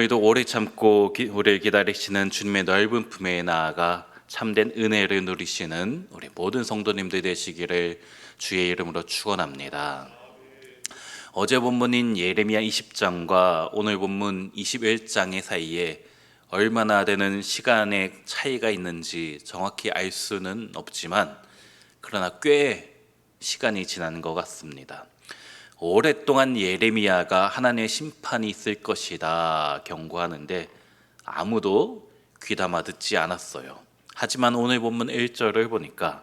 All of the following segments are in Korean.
우리도 오래 참고 우리를 기다리시는 주님의 넓은 품에 나아가 참된 은혜를 누리시는 우리 모든 성도님들 되시기를 주의 이름으로 축원합니다. 어제 본문인 예레미야 20장과 오늘 본문 21장의 사이에 얼마나 되는 시간의 차이가 있는지 정확히 알 수는 없지만 그러나 꽤 시간이 지난 것 같습니다. 오랫동안 예레미야가 하나님의 심판이 있을 것이다 경고하는데 아무도 귀담아 듣지 않았어요. 하지만 오늘 본문 1절을 보니까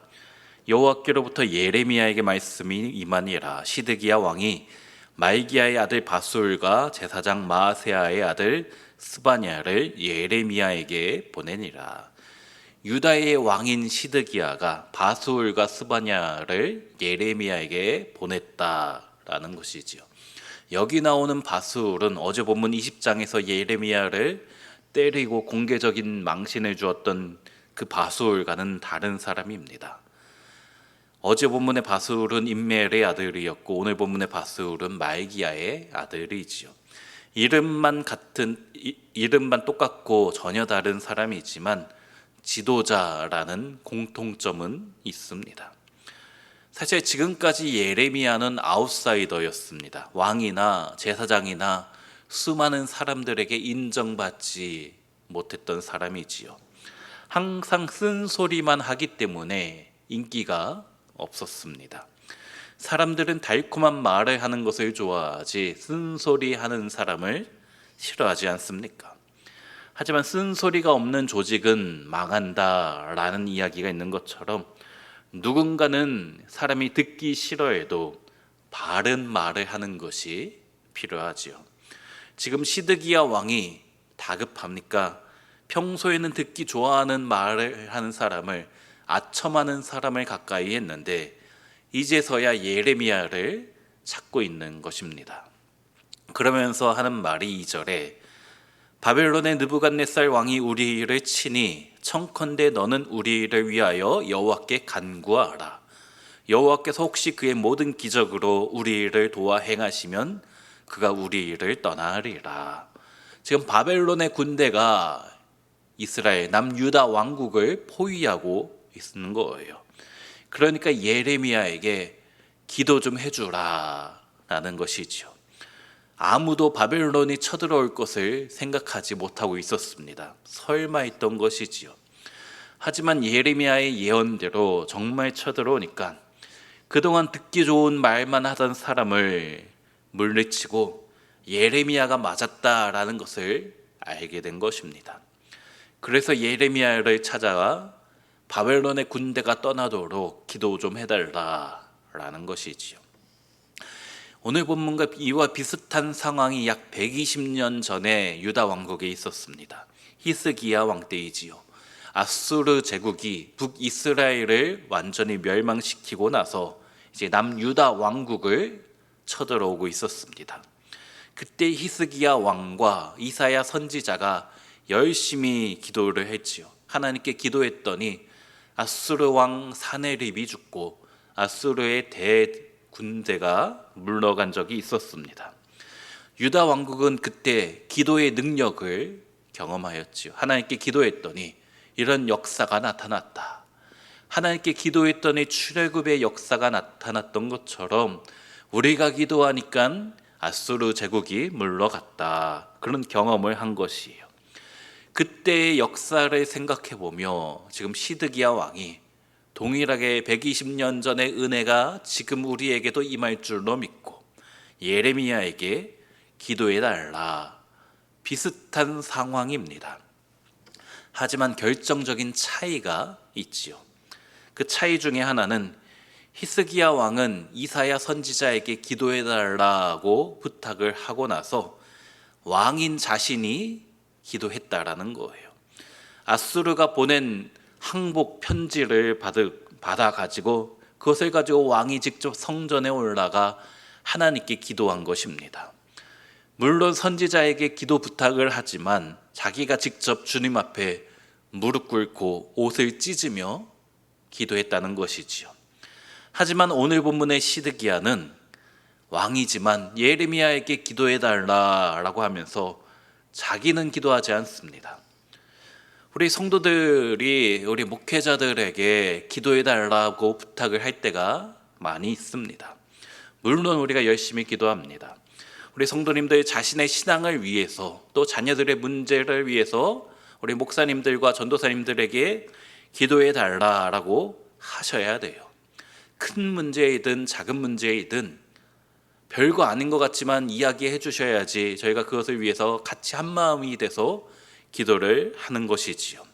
여호와께로부터 예레미야에게 말씀이 임하니라. 시드기야 왕이 말기야의 아들 바술과 제사장 마아세야의 아들 스바냐를 예레미야에게 보내니라. 유다의 왕인 시드기야가 바술과 스바냐를 예레미야에게 보냈다라는 것이지요. 여기 나오는 바술은 어제 본문 20장에서 예레미야를 때리고 공개적인 망신을 주었던 그 바술과는 다른 사람입니다. 어제 본문의 바술은 임멜의 아들이었고 오늘 본문의 바술은 말기야의 아들이지요. 이름만 똑같고 전혀 다른 사람이지만 지도자라는 공통점은 있습니다. 사실 지금까지 예레미야는 아웃사이더였습니다. 왕이나 제사장이나 수많은 사람들에게 인정받지 못했던 사람이지요. 항상 쓴소리만 하기 때문에 인기가 없었습니다. 사람들은 달콤한 말을 하는 것을 좋아하지 쓴소리 하는 사람을 싫어하지 않습니까? 하지만 쓴소리가 없는 조직은 망한다라는 이야기가 있는 것처럼 누군가는 사람이 듣기 싫어해도 바른 말을 하는 것이 필요하지요. 지금 시드기야 왕이 다급합니까? 평소에는 듣기 좋아하는 말을 하는 사람을 아첨하는 사람을 가까이 했는데 이제서야 예레미야를 찾고 있는 것입니다. 그러면서 하는 말이 2절에 바벨론의 느부갓네살 왕이 우리를 치니 청컨대 너는 우리를 위하여 여호와께 간구하라. 여호와께서 혹시 그의 모든 기적으로 우리를 도와 행하시면 그가 우리를 떠나리라. 지금 바벨론의 군대가 이스라엘 남유다 왕국을 포위하고 있는 거예요. 그러니까 예레미야에게 기도 좀 해주라 라는 것이죠. 아무도 바벨론이 쳐들어올 것을 생각하지 못하고 있었습니다. 설마 했던 것이지요. 하지만 예레미야의 예언대로 정말 쳐들어오니까 그동안 듣기 좋은 말만 하던 사람을 물리치고 예레미야가 맞았다라는 것을 알게 된 것입니다. 그래서 예레미야를 찾아와 바벨론의 군대가 떠나도록 기도 좀 해달라라는 것이지요. 오늘 본문과 이와 비슷한 상황이 약 120년 전에 유다 왕국에 있었습니다. 히스기야 왕 때이지요. 아수르 제국이 북이스라엘을 완전히 멸망시키고 나서 이제 남유다 왕국을 쳐들어오고 있었습니다. 그때 히스기야 왕과 이사야 선지자가 열심히 기도를 했지요. 하나님께 기도했더니 아수르 왕 사네립이 죽고 아수르의 대군대가 물러간 적이 있었습니다. 유다 왕국은 그때 기도의 능력을 경험하였지요. 하나님께 기도했더니 이런 역사가 나타났다. 하나님께 기도했더니 출애굽의 역사가 나타났던 것처럼 우리가 기도하니까 아수르 제국이 물러갔다. 그런 경험을 한 것이에요. 그때의 역사를 생각해보며 지금 시드기야 왕이 동일하게 120년 전의 은혜가 지금 우리에게도 임할 줄로 믿고 예레미야에게 기도해달라. 비슷한 상황입니다. 하지만 결정적인 차이가 있지요. 그 차이 중에 하나는 히스기야 왕은 이사야 선지자에게 기도해달라고 부탁을 하고 나서 왕인 자신이 기도했다라는 거예요. 아수르가 보낸 항복 편지를 받아가지고 그것을 가지고 왕이 직접 성전에 올라가 하나님께 기도한 것입니다. 물론 선지자에게 기도 부탁을 하지만 자기가 직접 주님 앞에 무릎 꿇고 옷을 찢으며 기도했다는 것이지요. 하지만 오늘 본문의 시드기야는 왕이지만 예레미야에게 기도해달라고 하면서 자기는 기도하지 않습니다. 우리 성도들이 우리 목회자들에게 기도해 달라고 부탁을 할 때가 많이 있습니다. 물론 우리가 열심히 기도합니다. 우리 성도님들 자신의 신앙을 위해서, 또 자녀들의 문제를 위해서 우리 목사님들과 전도사님들에게 기도해 달라고 하셔야 돼요. 큰 문제이든 작은 문제이든 별거 아닌 것 같지만 이야기해 주셔야지 저희가 그것을 위해서 같이 한 마음이 돼서 기도를 하는 것이지요.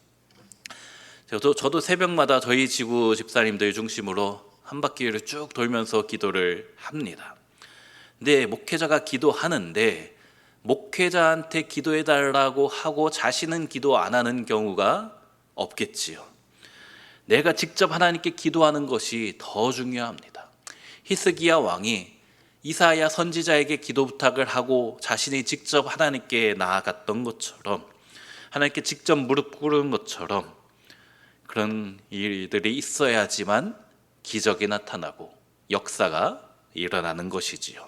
저도 새벽마다 저희 지구 집사님들 중심으로 한 바퀴를 쭉 돌면서 기도를 합니다. 근데 목회자가 기도하는데 목회자한테 기도해 달라고 하고 자신은 기도 안 하는 경우가 없겠지요. 내가 직접 하나님께 기도하는 것이 더 중요합니다. 히스기야 왕이 이사야 선지자에게 기도 부탁을 하고 자신이 직접 하나님께 나아갔던 것처럼, 하나님께 직접 무릎 꿇은 것처럼 그런 일들이 있어야지만 기적이 나타나고 역사가 일어나는 것이지요.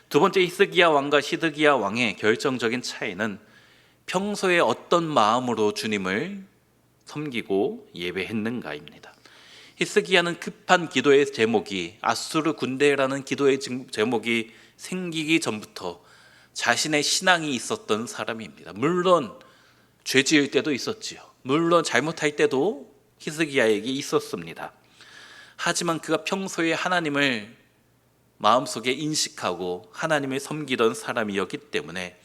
두 번째, 히스기야 왕과 시드기야 왕의 결정적인 차이는 평소에 어떤 마음으로 주님을 섬기고 예배했는가입니다. 히스기야는 급한 기도의 제목이, 아수르 군대라는 기도의 제목이 생기기 전부터 자신의 신앙이 있었던 사람입니다. 물론 죄 지을 때도 있었지요. 물론 잘못할 때도 히스기야에게 있었습니다. 하지만 그가 평소에 하나님을 마음속에 인식하고 하나님을 섬기던 사람이었기 때문에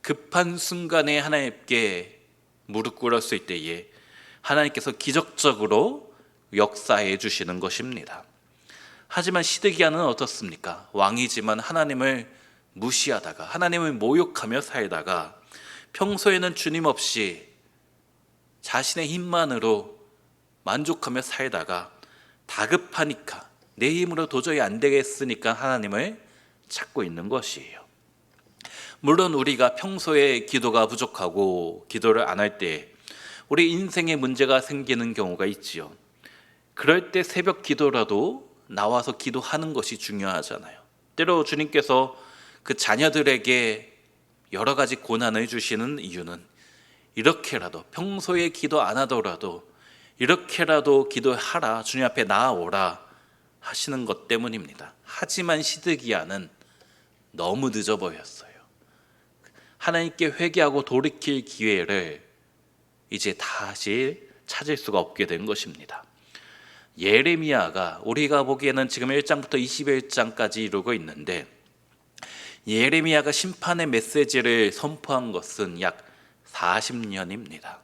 급한 순간에 하나님께 무릎 꿇었을 때에 하나님께서 기적적으로 역사해 주시는 것입니다. 하지만 시드기야는 어떻습니까? 왕이지만 하나님을 무시하다가, 하나님을 모욕하며 살다가, 평소에는 주님 없이 자신의 힘만으로 만족하며 살다가 다급하니까, 내 힘으로 도저히 안 되겠으니까 하나님을 찾고 있는 것이에요. 물론 우리가 평소에 기도가 부족하고 기도를 안 할 때 우리 인생에 문제가 생기는 경우가 있지요. 그럴 때 새벽 기도라도 나와서 기도하는 것이 중요하잖아요. 때로 주님께서 그 자녀들에게 여러 가지 고난을 주시는 이유는 이렇게라도, 평소에 기도 안 하더라도 이렇게라도 기도하라, 주님 앞에 나아오라 하시는 것 때문입니다. 하지만 시드기야는 너무 늦어버렸어요. 하나님께 회개하고 돌이킬 기회를 이제 다시 찾을 수가 없게 된 것입니다. 예레미야가 우리가 보기에는 지금 1장부터 21장까지 이루고 있는데, 예레미야가 심판의 메시지를 선포한 것은 약 40년입니다.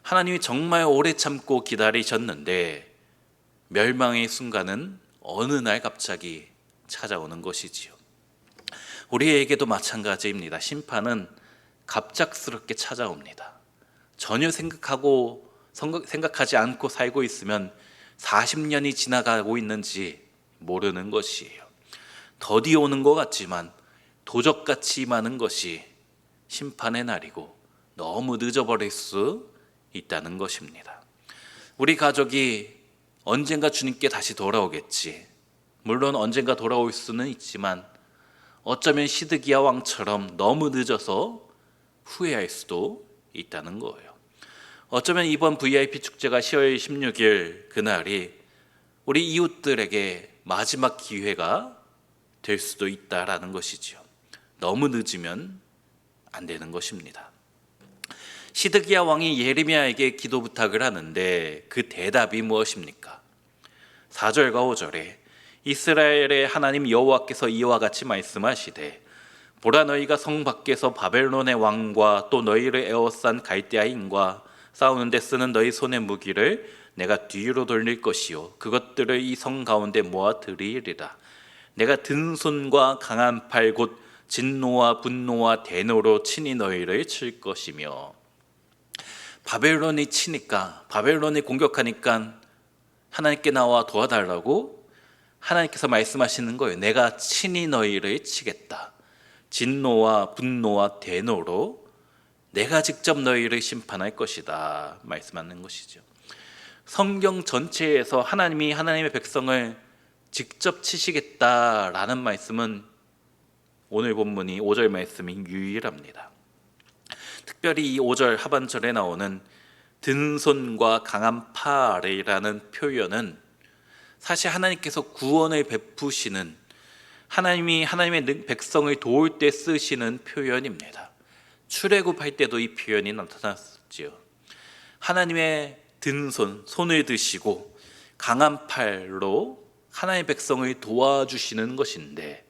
하나님이 정말 오래 참고 기다리셨는데 멸망의 순간은 어느 날 갑자기 찾아오는 것이지요. 우리에게도 마찬가지입니다. 심판은 갑작스럽게 찾아옵니다. 전혀 생각하지 않고 살고 있으면 40년이 지나가고 있는지 모르는 것이에요. 더디 오는 것 같지만 도적같이 임하는 것이 심판의 날이고 너무 늦어버릴 수 있다는 것입니다. 우리 가족이 언젠가 주님께 다시 돌아오겠지. 물론 언젠가 돌아올 수는 있지만 어쩌면 시드기야 왕처럼 너무 늦어서 후회할 수도 있다는 거예요. 어쩌면 이번 VIP 축제가 10월 16일 그날이 우리 이웃들에게 마지막 기회가 될 수도 있다라는 것이죠. 너무 늦으면 안 되는 것입니다. 시드기야 왕이 예레미야에게 기도 부탁을 하는데 그 대답이 무엇입니까? 4절과 5절에 이스라엘의 하나님 여호와께서 이와 같이 말씀하시되, 보라, 너희가 성 밖에서 바벨론의 왕과 또 너희를 에워싼 갈대아인과 싸우는 데 쓰는 너희 손의 무기를 내가 뒤로 돌릴 것이요 그것들을 이 성 가운데 모아 들이리라. 내가 든손과 강한 팔 곧 진노와 분노와 대노로 친히 너희를 칠 것이며. 바벨론이 치니까, 바벨론이 공격하니까 하나님께 나와 도와달라고 하나님께서 말씀하시는 거예요. 내가 친히 너희를 치겠다. 진노와 분노와 대노로 내가 직접 너희를 심판할 것이다 말씀하는 것이죠. 성경 전체에서 하나님이 하나님의 백성을 직접 치시겠다라는 말씀은 오늘 본문이 5절 말씀이 유일합니다. 특별히 이 5절 하반절에 나오는 든 손과 강한 팔이라는 표현은 사실 하나님께서 구원을 베푸시는, 하나님이 하나님의 백성을 도울 때 쓰시는 표현입니다. 출애굽할 때도 이 표현이 나타났지요. 하나님의 든 손을 드시고 강한 팔로 하나님의 백성을 도와주시는 것인데,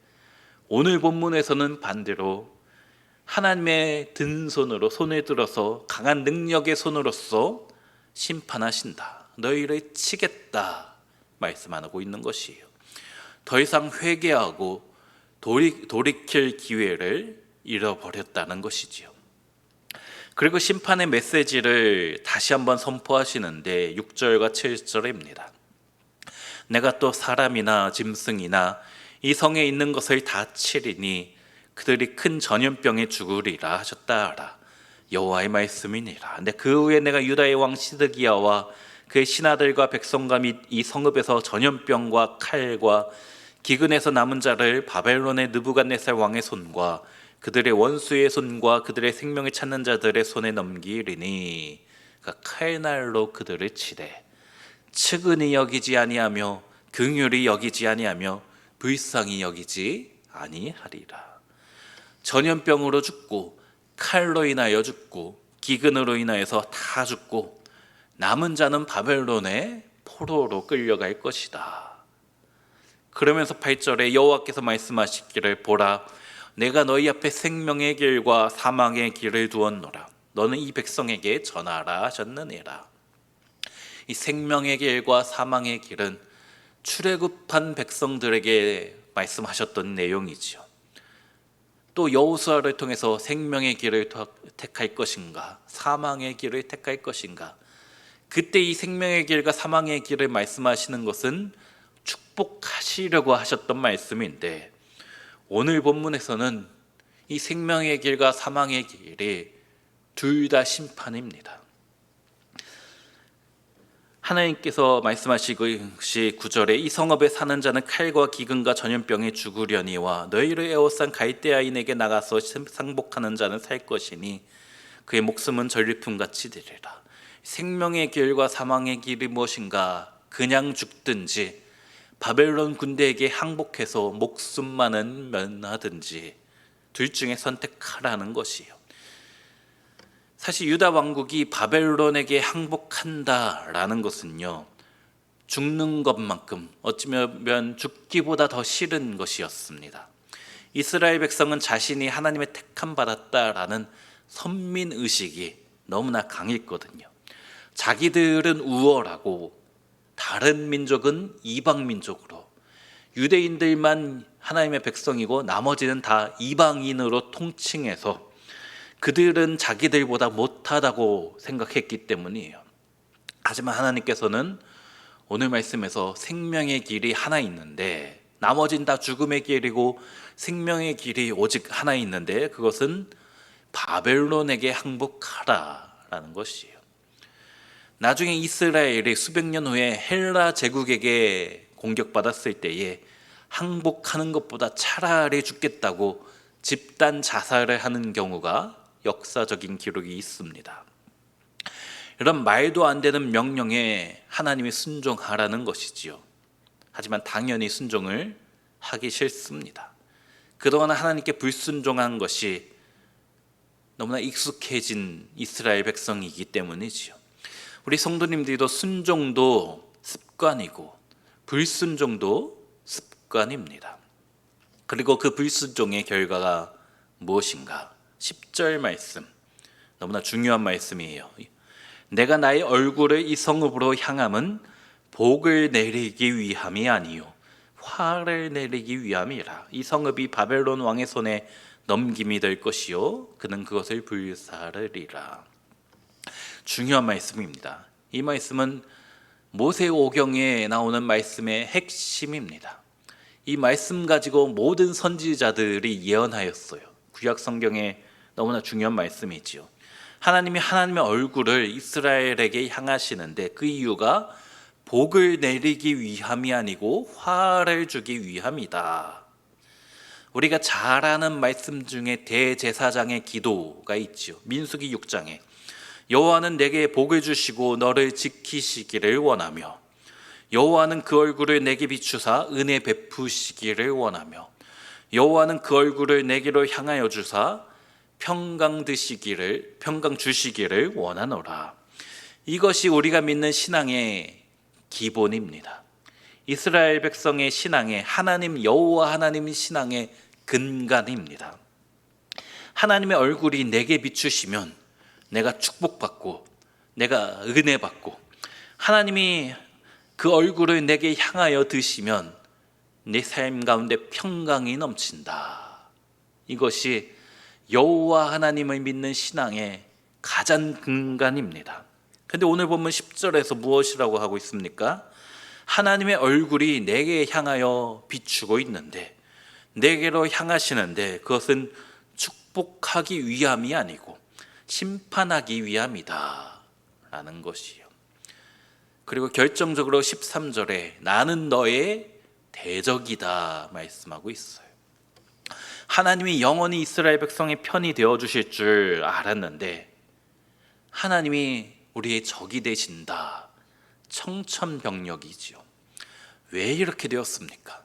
오늘 본문에서는 반대로 하나님의 든 손을 들어서 강한 능력의 손으로서 심판하신다, 너희를 치겠다 말씀 안 하고 있는 것이에요. 더 이상 회개하고 돌이킬 기회를 잃어버렸다는 것이지요. 그리고 심판의 메시지를 다시 한번 선포하시는데 6절과 7절입니다. 내가 또 사람이나 짐승이나 이 성에 있는 것을 다 치리니 그들이 큰 전염병에 죽으리라 하셨다 하라. 여호와의 말씀이니라. 근데 그 후에 내가 유다의 왕 시드기야와 그의 신하들과 백성과 및 이 성읍에서 전염병과 칼과 기근에서 남은 자를 바벨론의 느부갓네살 왕의 손과 그들의 원수의 손과 그들의 생명을 찾는 자들의 손에 넘기리니, 그러니까 칼날로 그들을 치되 측은히 여기지 아니하며 긍휼히 여기지 아니하며 불쌍히 여기지 아니하리라. 전염병으로 죽고 칼로 인하여 죽고 기근으로 인하여서 다 죽고 남은 자는 바벨론의 포로로 끌려갈 것이다. 그러면서 8절에 여호와께서 말씀하시기를, 보라, 내가 너희 앞에 생명의 길과 사망의 길을 두었노라. 너는 이 백성에게 전하라 하셨느니라. 이 생명의 길과 사망의 길은 출애굽한 백성들에게 말씀하셨던 내용이지요. 또 여호수아를 통해서 생명의 길을 택할 것인가, 사망의 길을 택할 것인가, 그때 이 생명의 길과 사망의 길을 말씀하시는 것은 축복하시려고 하셨던 말씀인데, 오늘 본문에서는 이 생명의 길과 사망의 길이 둘 다 심판입니다. 하나님께서 말씀하시기 9절에 이 성읍에 사는 자는 칼과 기근과 전염병에 죽으려니와 너희를 에워싼 갈대아인에게 나가서 상복하는 자는 살 것이니 그의 목숨은 전리품같이 되리라. 생명의 길과 사망의 길이 무엇인가? 그냥 죽든지 바벨론 군대에게 항복해서 목숨만은 면하든지 둘 중에 선택하라는 것이에요. 사실 유다 왕국이 바벨론에게 항복한다라는 것은요, 죽는 것만큼 어찌보면 죽기보다 더 싫은 것이었습니다. 이스라엘 백성은 자신이 하나님의 택함 받았다라는 선민의식이 너무나 강했거든요. 자기들은 우월하고 다른 민족은 이방 민족으로, 유대인들만 하나님의 백성이고 나머지는 다 이방인으로 통칭해서 그들은 자기들보다 못하다고 생각했기 때문이에요. 하지만 하나님께서는 오늘 말씀에서 생명의 길이 하나 있는데 나머진 다 죽음의 길이고 생명의 길이 오직 하나 있는데 그것은 바벨론에게 항복하라라는 것이에요. 나중에 이스라엘이 수백 년 후에 헬라 제국에게 공격받았을 때에 항복하는 것보다 차라리 죽겠다고 집단 자살을 하는 경우가 역사적인 기록이 있습니다. 이런 말도 안 되는 명령에 하나님이 순종하라는 것이지요. 하지만 당연히 순종을 하기 싫습니다. 그동안 하나님께 불순종한 것이 너무나 익숙해진 이스라엘 백성이기 때문이지요. 우리 성도님들도 순종도 습관이고 불순종도 습관입니다. 그리고 그 불순종의 결과가 무엇인가? 10절 말씀, 너무나 중요한 말씀이에요. 내가 나의 얼굴을 이 성읍으로 향함은 복을 내리기 위함이 아니요 화를 내리기 위함이라. 이 성읍이 바벨론 왕의 손에 넘김이 될 것이요 그는 그것을 불사르리라. 중요한 말씀입니다. 이 말씀은 모세오경에 나오는 말씀의 핵심입니다. 이 말씀 가지고 모든 선지자들이 예언하였어요. 구약 성경에 너무나 중요한 말씀이지요. 하나님이 하나님의 얼굴을 이스라엘에게 향하시는데 그 이유가 복을 내리기 위함이 아니고 화를 주기 위함이다. 우리가 잘 아는 말씀 중에 대제사장의 기도가 있지요. 민수기 6장에 여호와는 내게 복을 주시고 너를 지키시기를 원하며 여호와는 그 얼굴을 내게 비추사 은혜 베푸시기를 원하며 여호와는 그 얼굴을 내게로 향하여 주사 평강 주시기를 원하노라. 이것이 우리가 믿는 신앙의 기본입니다. 이스라엘 백성의 신앙의 하나님 여호와 하나님 신앙의 근간입니다. 하나님의 얼굴이 내게 비추시면 내가 축복받고 내가 은혜 받고, 하나님이 그 얼굴을 내게 향하여 드시면 내 삶 가운데 평강이 넘친다. 이것이 여호와 하나님을 믿는 신앙의 가장 근간입니다. 근데 오늘 보면 10절에서 무엇이라고 하고 있습니까? 하나님의 얼굴이 내게 향하여 비추고 있는데, 내게로 향하시는데 그것은 축복하기 위함이 아니고 심판하기 위함이다 라는 것이요. 그리고 결정적으로 13절에 나는 너의 대적이다 말씀하고 있어요. 하나님이 영원히 이스라엘 백성의 편이 되어주실 줄 알았는데 하나님이 우리의 적이 되신다. 청천벽력이지요. 왜 이렇게 되었습니까?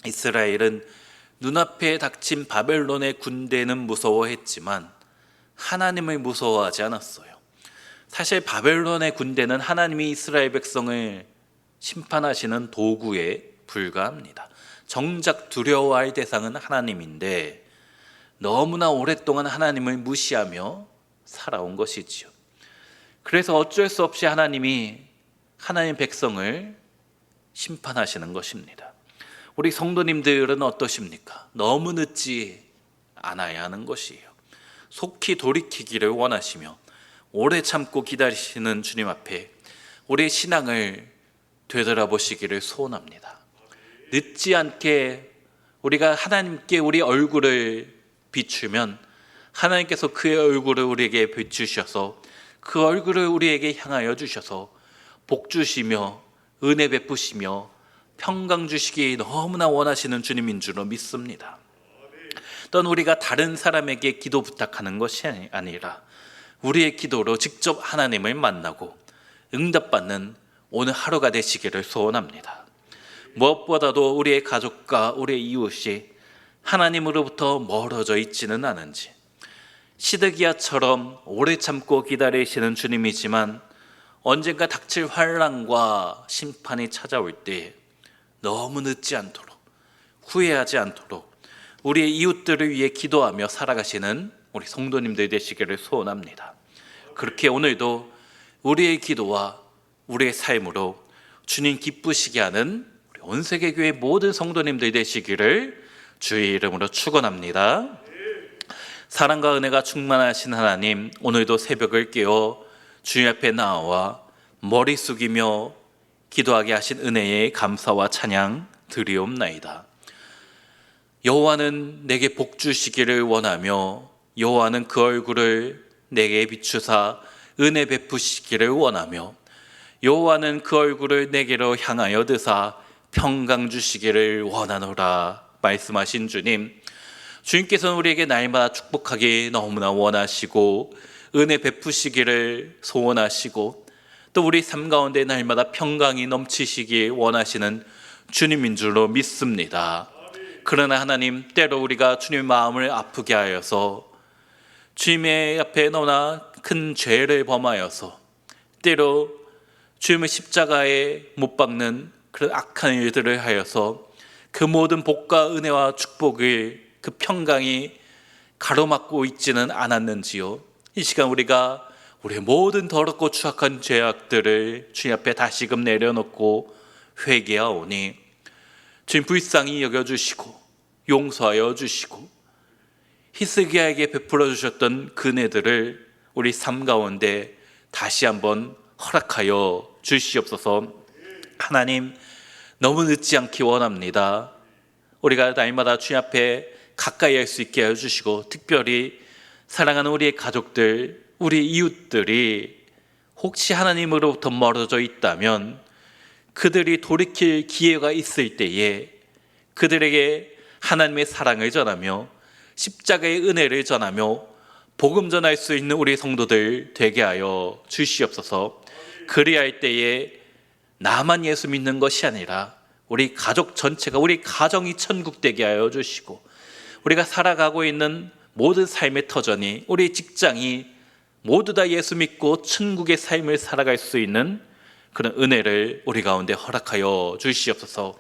이스라엘은 눈앞에 닥친 바벨론의 군대는 무서워했지만 하나님을 무서워하지 않았어요. 사실 바벨론의 군대는 하나님이 이스라엘 백성을 심판하시는 도구에 불과합니다. 정작 두려워할 대상은 하나님인데 너무나 오랫동안 하나님을 무시하며 살아온 것이지요. 그래서 어쩔 수 없이 하나님이 하나님 백성을 심판하시는 것입니다. 우리 성도님들은 어떠십니까? 너무 늦지 않아야 하는 것이에요. 속히 돌이키기를 원하시며 오래 참고 기다리시는 주님 앞에 우리의 신앙을 되돌아보시기를 소원합니다. 늦지 않게 우리가 하나님께 우리 얼굴을 비추면 하나님께서 그의 얼굴을 우리에게 비추셔서 그 얼굴을 우리에게 향하여 주셔서 복 주시며 은혜 베푸시며 평강 주시기 너무나 원하시는 주님인 줄로 믿습니다. 또한 우리가 다른 사람에게 기도 부탁하는 것이 아니라 우리의 기도로 직접 하나님을 만나고 응답받는 오늘 하루가 되시기를 소원합니다. 무엇보다도 우리의 가족과 우리의 이웃이 하나님으로부터 멀어져 있지는 않은지, 시드기야처럼 오래 참고 기다리시는 주님이지만 언젠가 닥칠 환난과 심판이 찾아올 때 너무 늦지 않도록, 후회하지 않도록 우리의 이웃들을 위해 기도하며 살아가시는 우리 성도님들 되시기를 소원합니다. 그렇게 오늘도 우리의 기도와 우리의 삶으로 주님 기쁘시게 하는 우리 온 세계 교회 모든 성도님들 되시기를 주의 이름으로 축원합니다. 사랑과 은혜가 충만하신 하나님, 오늘도 새벽을 깨어 주님 앞에 나와 머리 숙이며 기도하게 하신 은혜에 감사와 찬양 드리옵나이다. 여호와는 내게 복 주시기를 원하며 여호와는 그 얼굴을 내게 비추사 은혜 베푸시기를 원하며 여호와는 그 얼굴을 내게로 향하여 드사 평강 주시기를 원하노라 말씀하신 주님, 주님께서는 우리에게 날마다 축복하기 너무나 원하시고 은혜 베푸시기를 소원하시고 또 우리 삶 가운데 날마다 평강이 넘치시기 원하시는 주님인 줄로 믿습니다. 그러나 하나님, 때로 우리가 주님의 마음을 아프게 하여서 주님의 앞에 너무나 큰 죄를 범하여서 때로 주님의 십자가에 못 박는 그런 악한 일들을 하여서 그 모든 복과 은혜와 축복을, 그 평강이 가로막고 있지는 않았는지요. 이 시간 우리가 우리의 모든 더럽고 추악한 죄악들을 주님 앞에 다시금 내려놓고 회개하오니 주님 불쌍히 여겨주시고 용서하여 주시고 히스기야에게 베풀어 주셨던 은혜들을 우리 삶 가운데 다시 한번 허락하여 주시옵소서. 하나님, 너무 늦지 않기 원합니다. 우리가 날마다 주님 앞에 가까이 할 수 있게 해주시고 특별히 사랑하는 우리의 가족들, 우리 이웃들이 혹시 하나님으로부터 멀어져 있다면 그들이 돌이킬 기회가 있을 때에 그들에게 하나님의 사랑을 전하며 십자가의 은혜를 전하며 복음 전할 수 있는 우리 성도들 되게 하여 주시옵소서. 그리할 때에 나만 예수 믿는 것이 아니라 우리 가족 전체가, 우리 가정이 천국 되게 하여 주시고, 우리가 살아가고 있는 모든 삶의 터전이, 우리 직장이 모두 다 예수 믿고 천국의 삶을 살아갈 수 있는 그런 은혜를 우리 가운데 허락하여 주시옵소서.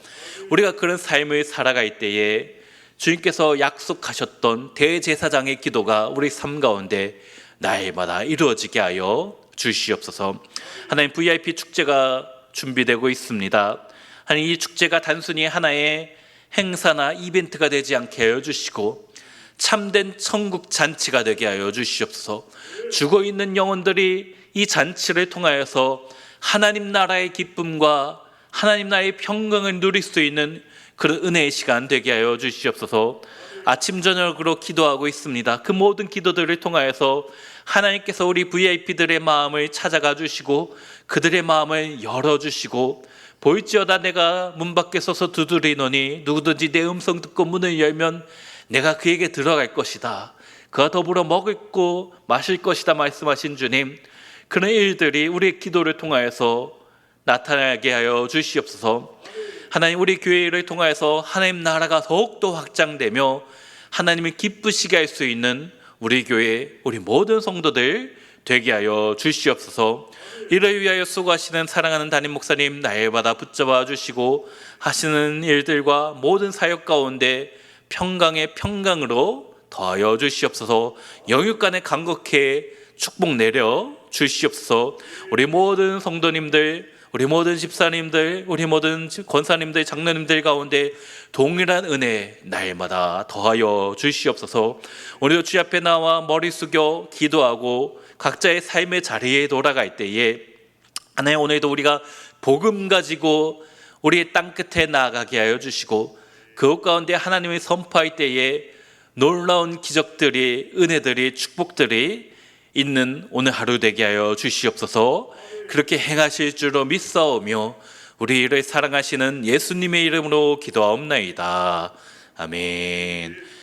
우리가 그런 삶을 살아갈 때에 주님께서 약속하셨던 대제사장의 기도가 우리 삶 가운데 날마다 이루어지게 하여 주시옵소서. 하나님, VIP 축제가 준비되고 있습니다. 하나님, 이 축제가 단순히 하나의 행사나 이벤트가 되지 않게 하여 주시고 참된 천국 잔치가 되게 하여 주시옵소서. 죽어 있는 영혼들이 이 잔치를 통하여서 하나님 나라의 기쁨과 하나님 나라의 평강을 누릴 수 있는 그런 은혜의 시간 되게 하여 주시옵소서. 아침 저녁으로 기도하고 있습니다. 그 모든 기도들을 통하여서 하나님께서 우리 VIP들의 마음을 찾아가 주시고 그들의 마음을 열어주시고, 보일지어다 내가 문 밖에 서서 두드리노니 누구든지 내 음성 듣고 문을 열면 내가 그에게 들어갈 것이다, 그와 더불어 먹고 마실 것이다 말씀하신 주님, 그런 일들이 우리의 기도를 통하여서 나타나게 하여 주시옵소서. 하나님, 우리 교회를 통하여서 하나님 나라가 더욱더 확장되며 하나님을 기쁘시게 할 수 있는 우리 교회, 우리 모든 성도들 되게 하여 주시옵소서. 이를 위하여 수고하시는 사랑하는 담임 목사님 날마다 붙잡아 주시고 하시는 일들과 모든 사역 가운데 평강의 평강으로 더하여 주시옵소서. 영육간에 간곡해 축복 내려 주시옵소서. 우리 모든 성도님들, 우리 모든 집사님들, 우리 모든 권사님들, 장로님들 가운데 동일한 은혜 날마다 더하여 주시옵소서. 오늘도 주의 앞에 나와 머리 숙여 기도하고 각자의 삶의 자리에 돌아갈 때에 하나님, 오늘도 우리가 복음 가지고 우리의 땅끝에 나아가게 하여 주시고 그곳 가운데 하나님을 선포할 때에 놀라운 기적들이, 은혜들이, 축복들이 있는 오늘 하루 되게 하여 주시옵소서. 그렇게 행하실 줄로 믿사오며 우리를 사랑하시는 예수님의 이름으로 기도하옵나이다. 아멘.